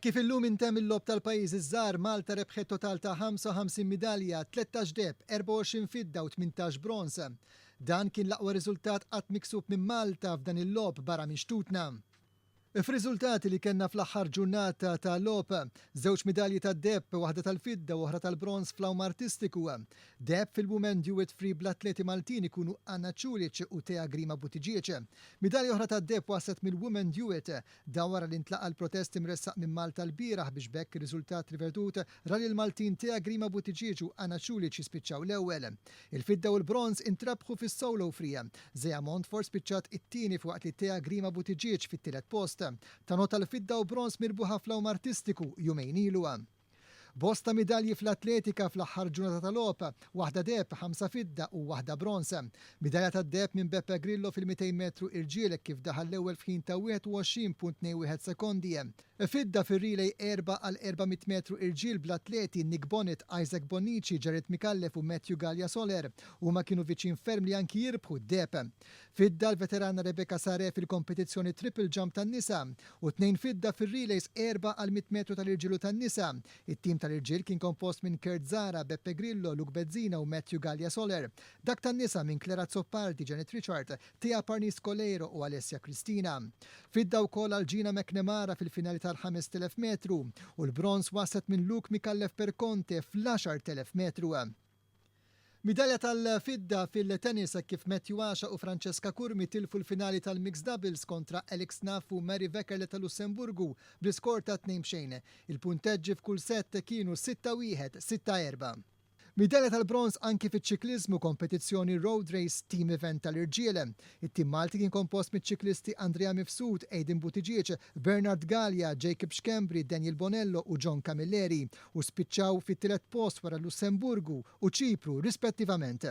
Kif illum intemm il-lob tal-pajjiż iż-żgħar, Malta rebħet total ta' 55 midalja, 13 deheb, 24 fidda u 18 brons. Dan kien l-aqwa riżultat qatt miksub minn Malta f'dan il-lob barra minn xtutna. F'riżultati li kellna fl-aħħar ġurnata ta' lob, żewġ midalji ta' deheb, waħda tal-fidda u oħra tal-bronz fl-awm artistiku. Deheb fil-Women Duet Free bl-atleti Maltin ikunu Anna Čulić u Tea Grima Buttigieg. Midalja oħra ta' deheb waslet mill-Women Duet da wara li ntlaqa l-protest imressaq minn Malta l-bieraħ biex bekk ir-riżultat riverdut ra li l-Maltin Tea Grima Buttigieg u Anna Čulić jispiċċaw l-ewwel. Il-fidda u l-bronz intrabħu fis-solo free. Zeja Montfort spiċċat it-tieni fuq li Tea Grima Buttigieg fit-tielet post. Ta' nota l-fidda u bronz mirbuħa fl-awm artistiku jumejn ilu. Bosta midalji fl-atletika fl-aħħar ġurnata tal-lob, waħda deheb, 5 fidda u waħda bronz. Midalja ta' deheb minn Beppe Grillo fil-200 metru irġielek kif daħal l-ewwel f'ħin ta' 21.21 sekondi. Fidda fir-relay 4 għal 400 metru irġiel bl-atleti Nick Bonnet, Isaac Bonnici, Jared Mikallef u Matthew Gallia Soler huma kienu viċin ferm li anki jirbħu d-deheb. Fidda l-veterana Rebecca Sare fil-kompetizzjoni triple jump tan-nisa u 2 fidda fir-relays 4 għal 100 metru tal-irġielu tan-nisa. It-tim tal-irġiel kien kompost minn Kurt Zara, Beppe Grillo, Luke Bezzina u Matthew Gallia Soler. Dak tan-nisa minn Clara Zoppardi, Janet Richard, Tia Parnis Colero u Alessia Cristina. Fidda wkoll għal Gina McNamara fil-finali tal-5000 metru u l-bronz waslet minn Luke Mikallef Perconte fl-10,000 metru. Midalja tal-fidda fil-tennis kif Matthew Asha u Francesca Curmi tilfu l-finali tal-mixed doubles kontra Alex Naff u Mary Veckerle tal-Lussemburgu bl-iskor ta' 2-2. Il-punteġġi f'kull set kienu 6-1, 6-4. Midalja tal-bronz anki fiċ-ċiklizmu kompetizzjoni road race team event tal-irġiel. It-tim Malti kien kompost mit-ċiklisti Andrea Mifsud, Aiden Buttigieg, Bernard Gallia, Jacob Schembri, Daniel Bonello u John Camilleri u spiċċaw fit-tielet post wara Lussemburgu u Ċipru rispettivament.